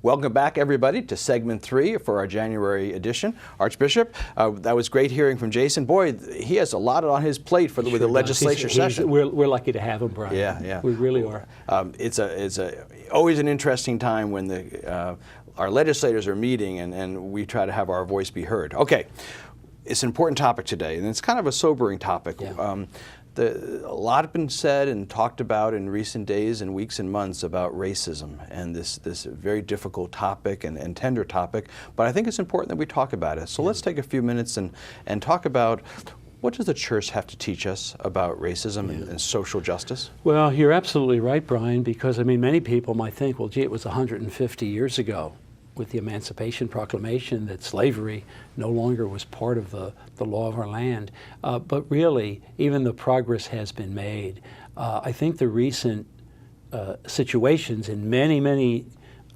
Welcome back, everybody, to segment 3 for our January edition. Archbishop, that was great hearing from Jason. Boy, he has a lot on his plate with the legislature session. We're lucky to have him, Brian. Yeah. We really are. It's always an interesting time when our legislators are meeting and we try to have our voice be heard. Okay, it's an important topic today, and it's kind of a sobering topic. Yeah. A lot has been said and talked about in recent days and weeks and months about racism and this very difficult topic and tender topic, but I think it's important that we talk about it. So let's take a few minutes and talk about what does the church have to teach us about racism and social justice? Well, you're absolutely right, Brian, because I mean many people might think, well, gee, it was 150 years ago with the Emancipation Proclamation that slavery no longer was part of the law of our land. But really, even though progress has been made, I think the recent situations in many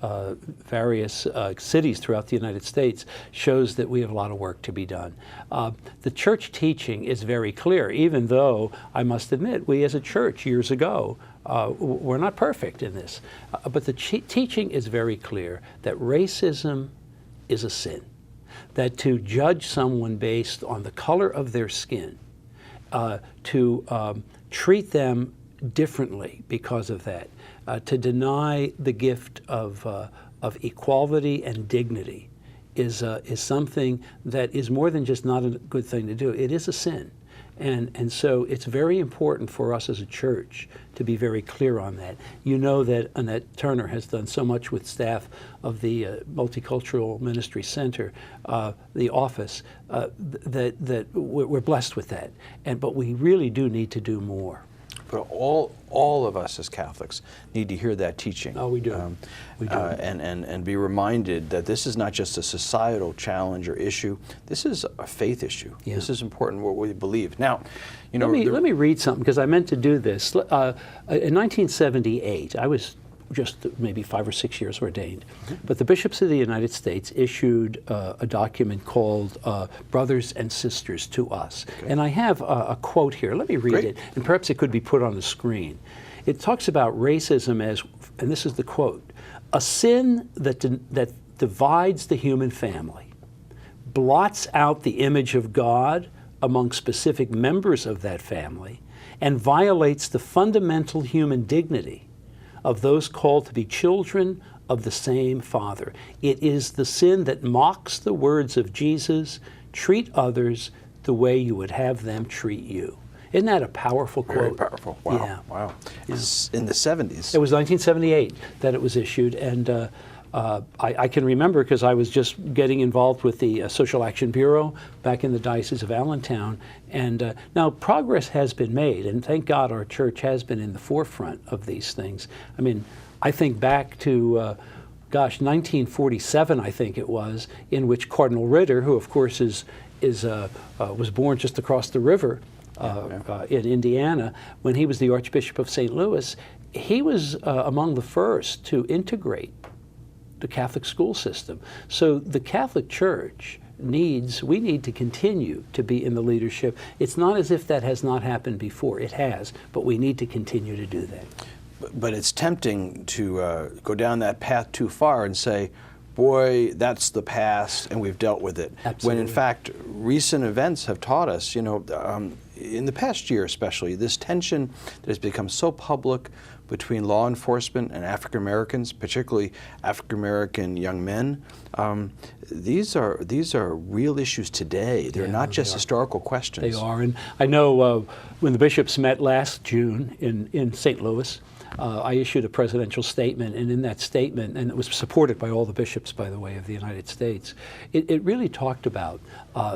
various cities throughout the United States shows that we have a lot of work to be done. The church teaching is very clear, even though I must admit we as a church years ago we're not perfect in this. But the teaching is very clear that racism is a sin, that to judge someone based on the color of their skin, to treat them differently because of that, to deny the gift of equality and dignity is something that is more than just not a good thing to do. It is a sin. And so it's very important for us as a church to be very clear on that. You know that Annette Turner has done so much with staff of the Multicultural Ministry Center, the office, that we're blessed with that. But we really do need to do more. But all of us as Catholics need to hear that teaching. Oh, we do. We do. And be reminded that this is not just a societal challenge or issue. This is a faith issue. Yeah. This is important what we believe. Now, you know, let me read something because I meant to do this. In 1978, I was just maybe 5 or 6 years ordained. But the bishops of the United States issued a document called Brothers and Sisters to Us. Okay. And I have a quote here. Let me read it, and perhaps it could be put on the screen. It talks about racism as, and this is the quote, a sin that divides the human family, blots out the image of God among specific members of that family, and violates the fundamental human dignity of those called to be children of the same Father. It is the sin that mocks the words of Jesus, treat others the way you would have them treat you. Isn't that a powerful quote? Very powerful. Wow. Yeah. Wow. Yeah. In the 70s. It was 1978 that it was issued, and I can remember because I was just getting involved with the Social Action Bureau back in the Diocese of Allentown. And now progress has been made, and thank God our church has been in the forefront of these things. I mean, I think back to, 1947, I think it was, in which Cardinal Ritter, who of course was born just across the river in Indiana, when he was the Archbishop of St. Louis, he was among the first to integrate the Catholic school system. So the Catholic Church we need to continue to be in the leadership. It's not as if that has not happened before. It has, but we need to continue to do that. But it's tempting to go down that path too far and say, boy, that's the past and we've dealt with it. Absolutely. When in fact, recent events have taught us, you know, in the past year especially, this tension that has become so public between law enforcement and African Americans, particularly African American young men, these are real issues today. They're not just historical questions. They are, and I know when the bishops met last June in St. Louis, I issued a presidential statement, and in that statement, and it was supported by all the bishops, by the way, of the United States, it really talked about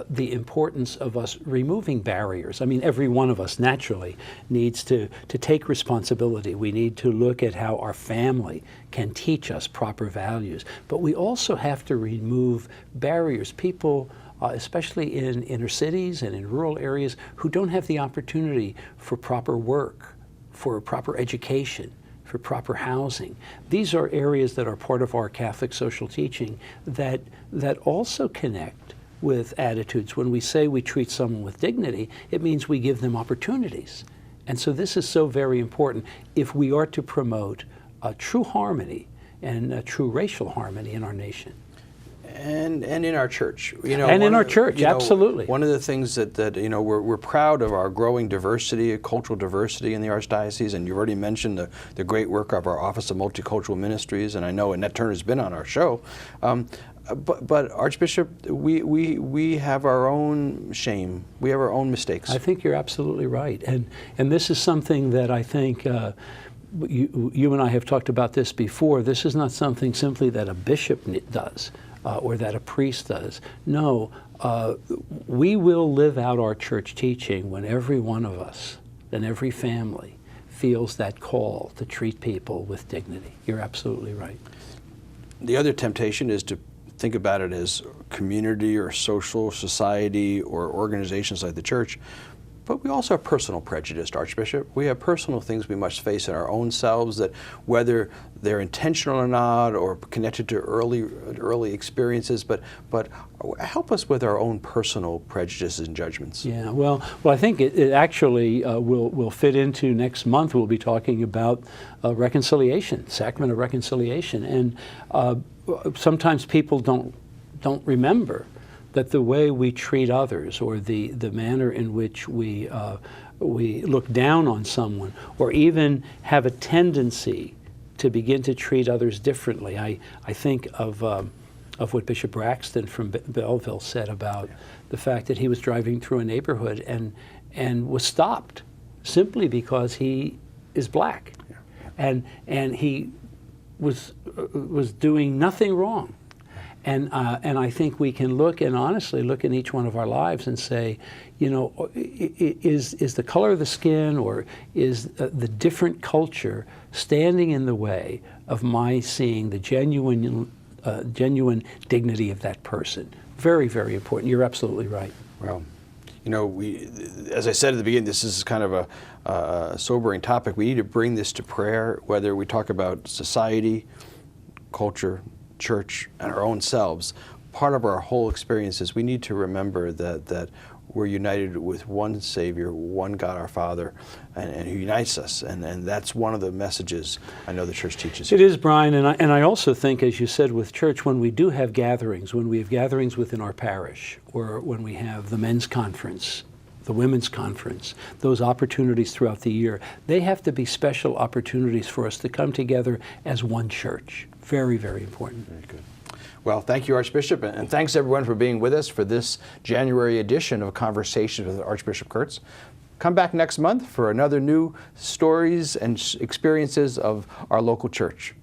the importance of us removing barriers. I mean, every one of us naturally needs to take responsibility. We need to look at how our family can teach us proper values, but we also have to remove barriers. People, especially in inner cities and in rural areas, who don't have the opportunity for proper work, for proper education, for proper housing. These are areas that are part of our Catholic social teaching that also connect with attitudes. When we say we treat someone with dignity, it means we give them opportunities. And so this is so very important if we are to promote true harmony and true racial harmony in our nation. And in our church, and in our church, absolutely. One of the things that we're proud of our growing diversity, cultural diversity in the Archdiocese, and you've already mentioned the great work of our Office of Multicultural Ministries, and I know Annette Turner's been on our show. But Archbishop, we have our own shame. We have our own mistakes. I think you're absolutely right, and this is something that I think. You and I have talked about this before. This is not something simply that a bishop does. Or that a priest does. No, we will live out our church teaching when every one of us and every family feels that call to treat people with dignity. You're absolutely right. The other temptation is to think about it as community or social society or organizations like the church. But we also have personal prejudice, Archbishop. We have personal things we must face in our own selves that, whether they're intentional or not, or connected to early experiences, but help us with our own personal prejudices and judgments. Yeah, well, I think it actually will fit into next month. We'll be talking about reconciliation, sacrament of reconciliation, and sometimes people don't remember that the way we treat others, or the manner in which we look down on someone, or even have a tendency to begin to treat others differently. I think of what Bishop Braxton from Belleville said about the fact that he was driving through a neighborhood and was stopped simply because he is black, and he was doing nothing wrong. And I think we can look and honestly look in each one of our lives and say, is the color of the skin, or is the different culture standing in the way of my seeing the genuine dignity of that person? Very, very important. You're absolutely right. Well, as I said at the beginning, this is kind of a sobering topic. We need to bring this to prayer, whether we talk about society, culture, church, and our own selves. Part of our whole experience is we need to remember that we're united with one Savior, one God our Father, and who unites us. And that's one of the messages I know the church teaches. It is, Brian, and I also think, as you said, with church, when we do have gatherings, when we have gatherings within our parish, or when we have the men's conference, the women's conference, those opportunities throughout the year, they have to be special opportunities for us to come together as one church. Very, very important. Very good. Well, thank you, Archbishop, and thanks everyone for being with us for this January edition of Conversations with Archbishop Kurtz. Come back next month for another new stories and experiences of our local church.